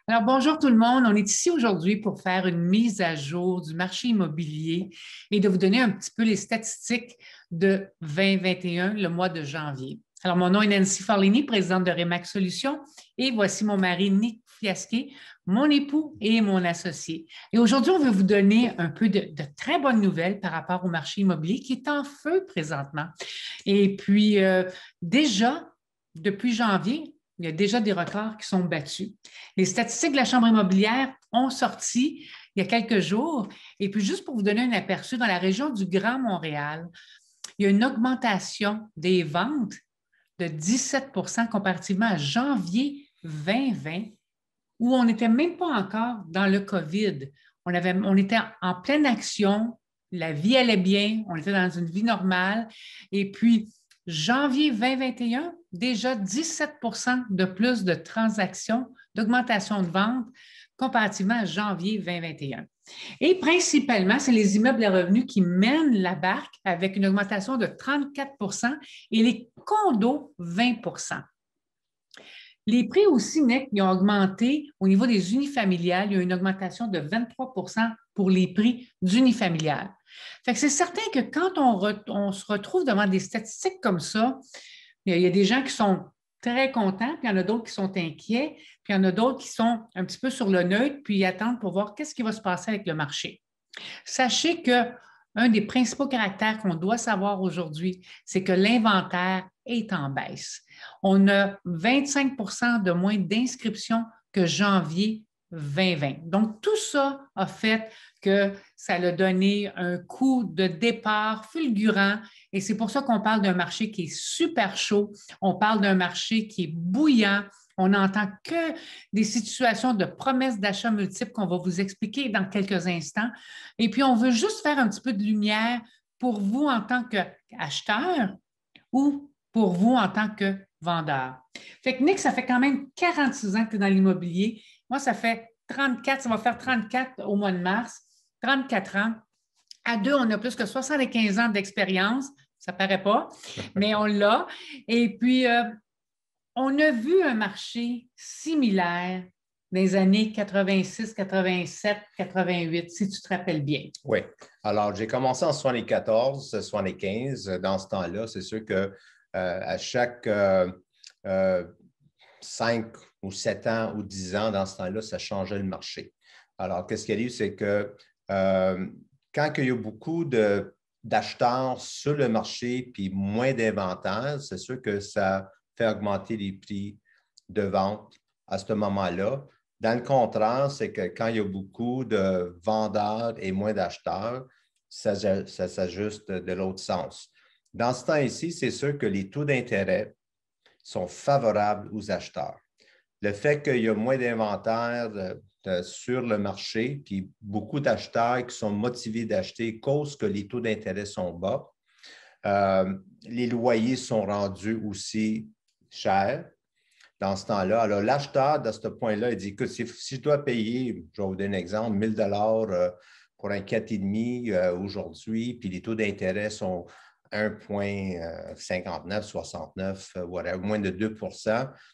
Alors, bonjour tout le monde. On est ici aujourd'hui pour faire une mise à jour du marché immobilier et de vous donner un petit peu les statistiques de 2021, le mois de janvier. Alors, mon nom est Nancy Forlini, présidente de Remax Solutions, et voici mon mari Nick Fiasquet, mon époux et mon associé. Et aujourd'hui, on veut vous donner un peu de très bonnes nouvelles par rapport au marché immobilier qui est en feu présentement. Et puis, déjà, depuis janvier, il y a déjà des records qui sont battus. Les statistiques de la Chambre immobilière ont sorti il y a quelques jours. Et puis, juste pour vous donner un aperçu, dans la région du Grand Montréal, il y a une augmentation des ventes de 17 comparativement à janvier 2020, où on n'était même pas encore dans le COVID. On était en pleine action, la vie allait bien, on était dans une vie normale. Et puis, janvier 2021, déjà 17 de plus de transactions, d'augmentation de ventes comparativement à janvier 2021. Et principalement, c'est les immeubles à revenus qui mènent la barque avec une augmentation de 34 et les condos 20. Les prix aussi, Nick, ils ont augmenté au niveau des unifamiliales. Il y a une augmentation de 23 pour les prix d'unifamiliales. Fait que c'est certain que quand on se retrouve devant des statistiques comme ça, il y a des gens qui sont très contents, puis il y en a d'autres qui sont inquiets, puis il y en a d'autres qui sont un petit peu sur le neutre, puis ils attendent pour voir qu'est-ce qui va se passer avec le marché. Sachez qu'un des principaux caractères qu'on doit savoir aujourd'hui, c'est que l'inventaire est en baisse. On a 25 de moins d'inscriptions que janvier 2020. Donc, tout ça a fait que ça a donné un coup de départ fulgurant et c'est pour ça qu'on parle d'un marché qui est super chaud. On parle d'un marché qui est bouillant. On n'entend que des situations de promesses d'achat multiples qu'on va vous expliquer dans quelques instants. Et puis, on veut juste faire un petit peu de lumière pour vous en tant qu'acheteur ou pour vous en tant que vendeur. Fait que Nick, ça fait quand même 46 ans que tu es dans l'immobilier. Moi, ça fait 34, ça va faire 34 au mois de mars, 34 ans. À deux, on a plus que 75 ans d'expérience. Ça ne paraît pas, mais on l'a. Et puis, on a vu un marché similaire dans les années 86, 87, 88, si tu te rappelles bien. Oui. Alors, j'ai commencé en 74, 75. Dans ce temps-là, c'est sûr que à chaque 5 ou 7 ans ou 10 ans, dans ce temps-là, ça changeait le marché. Alors, qu'est-ce qui arrive, c'est que quand il y a beaucoup d'acheteurs sur le marché puis moins d'inventaire, c'est sûr que ça fait augmenter les prix de vente à ce moment-là. Dans le contraire, c'est que quand il y a beaucoup de vendeurs et moins d'acheteurs, ça s'ajuste de l'autre sens. Dans ce temps-ci, c'est sûr que les taux d'intérêt sont favorables aux acheteurs. Le fait qu'il y a moins d'inventaire sur le marché, puis beaucoup d'acheteurs qui sont motivés d'acheter cause que les taux d'intérêt sont bas, les loyers sont rendus aussi chers dans ce temps-là. Alors, l'acheteur, de ce point-là, il dit, écoute, si je dois payer, je vais vous donner un exemple, 1 000 pour un 4,5 aujourd'hui, puis les taux d'intérêt sont 1,59, 69, whatever, moins de 2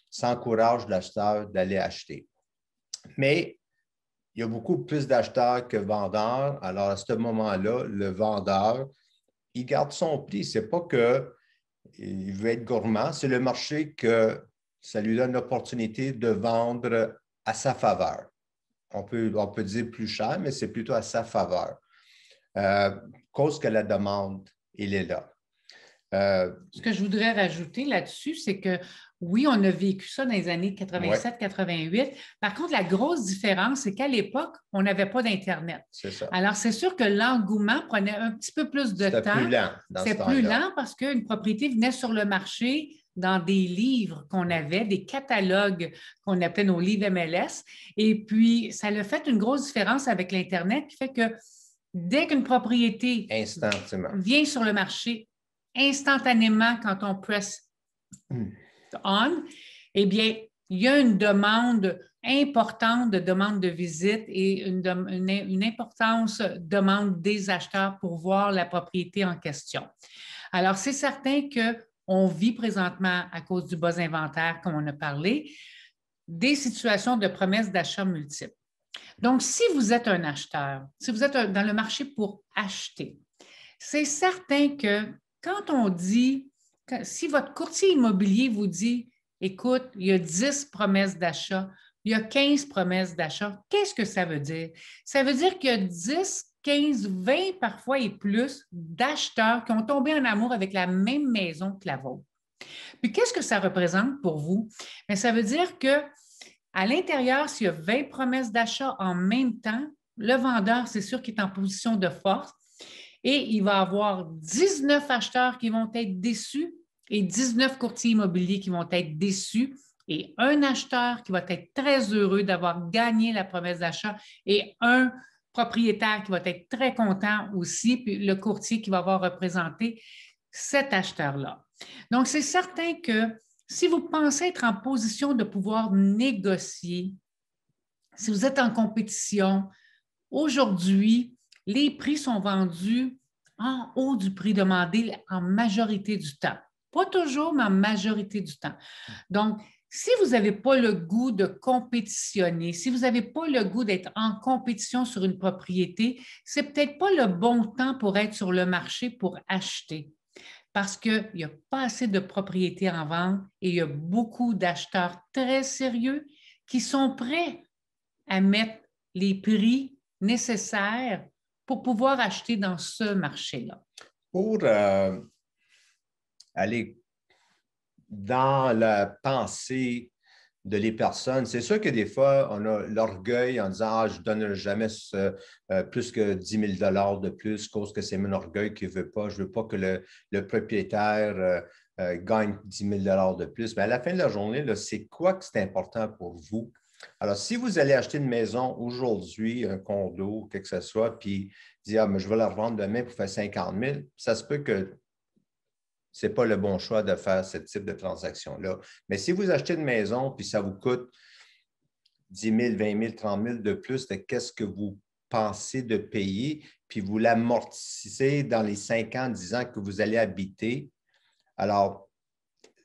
ça encourage l'acheteur d'aller acheter. Mais il y a beaucoup plus d'acheteurs que vendeurs. Alors, à ce moment-là, le vendeur, il garde son prix. Ce n'est pas qu'il veut être gourmand, c'est le marché que ça lui donne l'opportunité de vendre à sa faveur. On peut dire plus cher, mais c'est plutôt à sa faveur. Cause que la demande, elle est là. Ce que je voudrais rajouter là-dessus, c'est que oui, on a vécu ça dans les années 87-88. Ouais. Par contre, la grosse différence, c'est qu'à l'époque, on n'avait pas d'Internet. C'est ça. Alors, c'est sûr que l'engouement prenait un petit peu plus de temps. C'était plus lent dans ce temps-là. C'était plus lent parce qu'une propriété venait sur le marché dans des livres qu'on avait, des catalogues qu'on appelait nos livres MLS. Et puis, ça a fait une grosse différence avec l'Internet qui fait que dès qu'une propriété vient sur le marché, instantanément, quand on presse on, eh bien, il y a une demande importante de demande de visite et une importance demande des acheteurs pour voir la propriété en question. Alors, c'est certain qu'on vit présentement à cause du bas inventaire, comme on a parlé. des situations de promesses d'achat multiples. Donc, si vous êtes un acheteur, si vous êtes dans le marché pour acheter, c'est certain que quand on dit, si votre courtier immobilier vous dit, écoute, il y a 10 promesses d'achat, il y a 15 promesses d'achat, qu'est-ce que ça veut dire? Ça veut dire qu'il y a 10, 15, 20 parfois et plus d'acheteurs qui ont tombé en amour avec la même maison que la vôtre. Puis, qu'est-ce que ça représente pour vous? Bien, ça veut dire que à l'intérieur, s'il y a 20 promesses d'achat en même temps, le vendeur, c'est sûr qu'il est en position de force et il va avoir 19 acheteurs qui vont être déçus et 19 courtiers immobiliers qui vont être déçus et un acheteur qui va être très heureux d'avoir gagné la promesse d'achat et un propriétaire qui va être très content aussi, puis le courtier qui va avoir représenté cet acheteur-là. Donc, c'est certain que si vous pensez être en position de pouvoir négocier, si vous êtes en compétition, aujourd'hui, les prix sont vendus en haut du prix demandé en majorité du temps. Pas toujours, mais en majorité du temps. Donc, si vous n'avez pas le goût de compétitionner, si vous n'avez pas le goût d'être en compétition sur une propriété, c'est peut-être pas le bon temps pour être sur le marché pour acheter parce qu'il n'y a pas assez de propriétés en vente et il y a beaucoup d'acheteurs très sérieux qui sont prêts à mettre les prix nécessaires pour pouvoir acheter dans ce marché-là. Pour aller dans la pensée de les personnes, c'est sûr que des fois, on a l'orgueil en disant « Ah, je ne donnerai jamais plus que 10 000 de plus, cause que c'est mon orgueil qui ne veut pas. Je ne veux pas que le propriétaire gagne 10 000 de plus. » Mais à la fin de la journée, c'est quoi que c'est important pour vous? Alors, si vous allez acheter une maison aujourd'hui, un condo, quelque que ce soit, puis dire « Ah, mais je vais la revendre demain pour faire 50 000 », ça se peut que ce n'est pas le bon choix de faire ce type de transaction-là. Mais si vous achetez une maison, puis ça vous coûte 10 000, 20 000, 30 000 de plus de qu'est-ce que vous pensez de payer, puis vous l'amortissez dans les 5 ans, 10 ans que vous allez habiter, alors,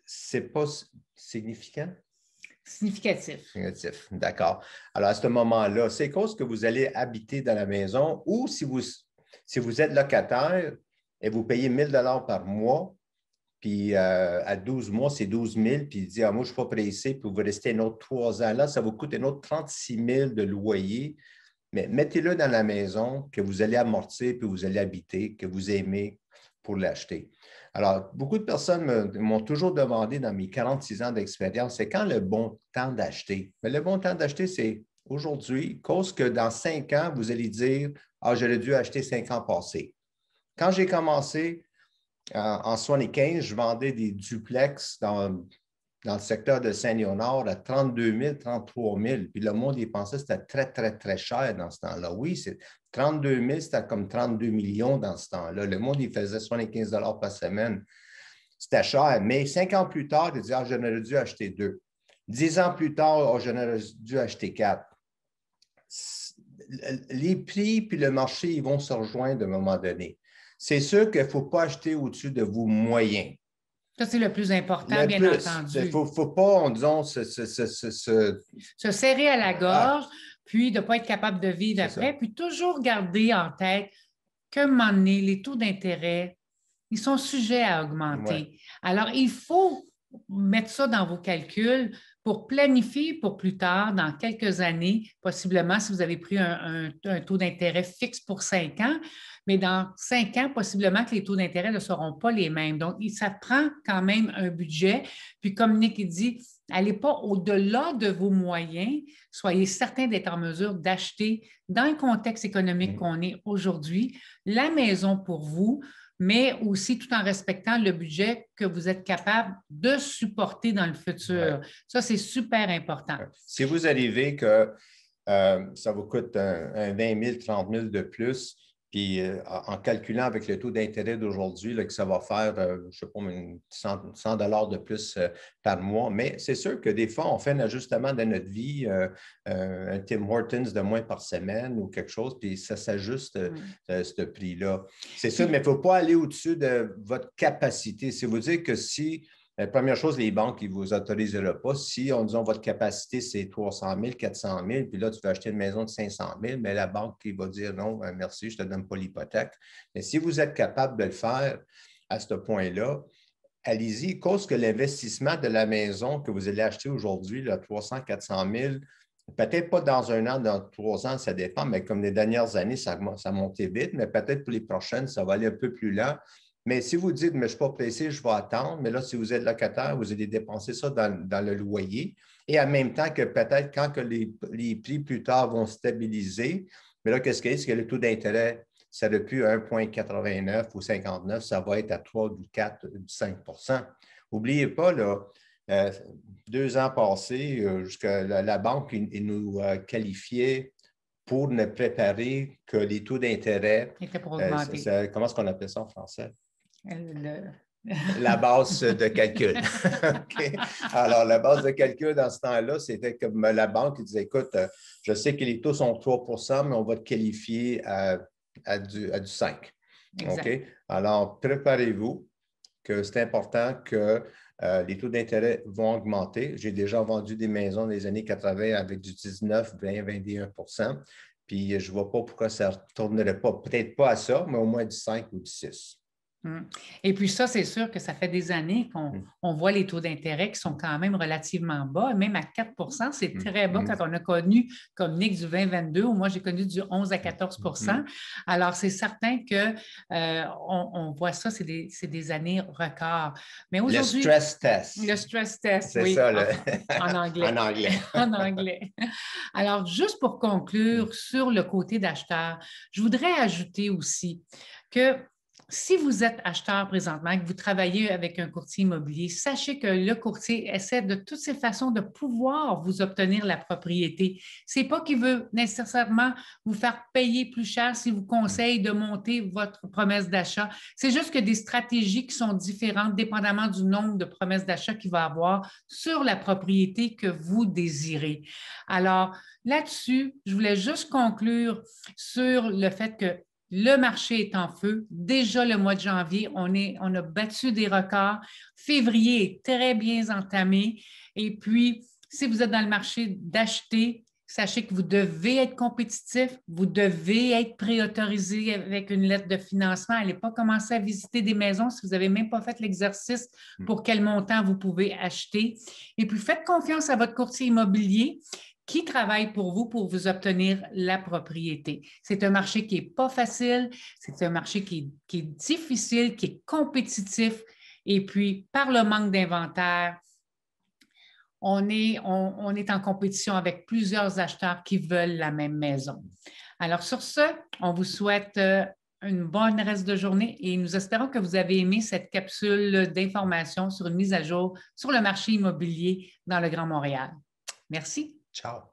ce n'est pas significant? Significatif. Significatif, d'accord. Alors, à ce moment-là, c'est cause que vous allez habiter dans la maison ou si vous êtes locataire et vous payez 1 000 par mois, puis à 12 mois, c'est 12 000, puis il dit ah, « moi, je ne suis pas pressé, puis vous restez un autre 3 ans là, ça vous coûte un autre 36 000 de loyer. » Mais mettez-le dans la maison que vous allez amortir, puis vous allez habiter, que vous aimez pour l'acheter. Alors, beaucoup de personnes m'ont toujours demandé dans mes 46 ans d'expérience, c'est quand le bon temps d'acheter? Mais le bon temps d'acheter, c'est aujourd'hui, cause que dans 5 ans, vous allez dire « Ah, j'aurais dû acheter 5 ans passés. » Quand j'ai commencé, en 75, je vendais des duplex dans le secteur de Saint-Léonard à 32 000, 33 000. Puis le monde y pensait que c'était très, très, très cher dans ce temps-là. Oui, 32 000, c'était comme 32 millions dans ce temps-là. Le monde, il faisait 75 $ par semaine. C'était cher. Mais 5 ans plus tard, il disait ah, j'en aurais dû acheter 2. 10 ans plus tard, oh, j'en aurais dû acheter 4. Les prix puis le marché, ils vont se rejoindre à un moment donné. C'est sûr qu'il ne faut pas acheter au-dessus de vos moyens. Ça, c'est le plus important, bien entendu. Il ne faut pas, disons, se serrer à la gorge, puis de ne pas être capable de vivre après, puis toujours garder en tête qu'à un moment donné, les taux d'intérêt, ils sont sujets à augmenter. Ouais. Alors, il faut mettre ça dans vos calculs pour planifier pour plus tard, dans quelques années, possiblement si vous avez pris un taux d'intérêt fixe pour 5 ans, mais dans 5 ans, possiblement que les taux d'intérêt ne seront pas les mêmes. Donc, ça prend quand même un budget. Puis, comme Nick dit, n'allez pas au-delà de vos moyens. Soyez certain d'être en mesure d'acheter, dans le contexte économique qu'on est aujourd'hui, la maison pour vous, mais aussi tout en respectant le budget que vous êtes capable de supporter dans le futur. Ouais. Ça, c'est super important. Si vous arrivez que ça vous coûte un 20 000, 30 000 de plus, puis en calculant avec le taux d'intérêt d'aujourd'hui, que ça va faire, je ne sais pas, 100 $ de plus par mois. Mais c'est sûr que des fois, on fait un ajustement de notre vie, un Tim Hortons de moins par semaine ou quelque chose, puis ça s'ajuste ce prix-là. C'est sûr, mais il ne faut pas aller au-dessus de votre capacité. Si vous dites que si La première chose, les banques, ils ne vous autoriseront pas. Si, on dit, votre capacité, c'est 300 000, 400 000, puis là, tu veux acheter une maison de 500 000, mais la banque, il va dire non, merci, je ne te donne pas l'hypothèque. Mais si vous êtes capable de le faire à ce point-là, allez-y, cause que l'investissement de la maison que vous allez acheter aujourd'hui, 300 400 000, peut-être pas dans 1 an, dans 3 ans, ça dépend, mais comme les dernières années, ça a monté vite, mais peut-être pour les prochaines, ça va aller un peu plus lent. Mais si vous dites, mais je ne suis pas pressé, je vais attendre, mais là, si vous êtes locataire, vous allez dépenser ça dans le loyer. Et en même temps que peut-être quand que les prix plus tard vont stabiliser, mais là, qu'est-ce qu'il y a? C'est que le taux d'intérêt, ça n'est plus 1,89 ou 59, ça va être à 3, du 4, du 5 N'oubliez pas, là, 2 ans passés, jusqu'à la banque il nous qualifiait pour nous préparer que les taux d'intérêt, comment est-ce qu'on appelle ça en français? La base de calcul. Okay. Alors, la base de calcul dans ce temps-là, c'était comme la banque qui disait, écoute, je sais que les taux sont 3 mais on va te qualifier à du 5. OK? Alors, préparez-vous que c'est important que les taux d'intérêt vont augmenter. J'ai déjà vendu des maisons dans les années 80 avec du 19, 20, 21 puis je ne vois pas pourquoi ça ne retournerait pas, peut-être pas à ça, mais au moins du 5 ou du 6. Et puis ça, c'est sûr que ça fait des années qu'on voit les taux d'intérêt qui sont quand même relativement bas. Même à 4 c'est très bas quand on a connu, comme Nick, du 20-22, ou moi, j'ai connu du 11 à 14 Alors, c'est certain qu'on voit ça, c'est des années records. Mais aujourd'hui, le stress test. Le stress test, c'est oui. Ça, en anglais. En anglais. En anglais. Alors, juste pour conclure sur le côté d'acheteur, je voudrais ajouter aussi que si vous êtes acheteur présentement, que vous travaillez avec un courtier immobilier, sachez que le courtier essaie de toutes ses façons de pouvoir vous obtenir la propriété. Ce n'est pas qu'il veut nécessairement vous faire payer plus cher s'il vous conseille de monter votre promesse d'achat. C'est juste que des stratégies qui sont différentes dépendamment du nombre de promesses d'achat qu'il va avoir sur la propriété que vous désirez. Alors, là-dessus, je voulais juste conclure sur le fait que le marché est en feu. Déjà le mois de janvier, on a battu des records. Février est très bien entamé. Et puis, si vous êtes dans le marché d'acheter, sachez que vous devez être compétitif, vous devez être préautorisé avec une lettre de financement. N'allez pas commencer à visiter des maisons si vous n'avez même pas fait l'exercice pour quel montant vous pouvez acheter. Et puis, faites confiance à votre courtier immobilier qui travaille pour vous obtenir la propriété. C'est un marché qui n'est pas facile, c'est un marché qui est difficile, qui est compétitif. Et puis, par le manque d'inventaire, on est en compétition avec plusieurs acheteurs qui veulent la même maison. Alors, sur ce, on vous souhaite une bonne reste de journée et nous espérons que vous avez aimé cette capsule d'information sur une mise à jour sur le marché immobilier dans le Grand Montréal. Merci. Ciao.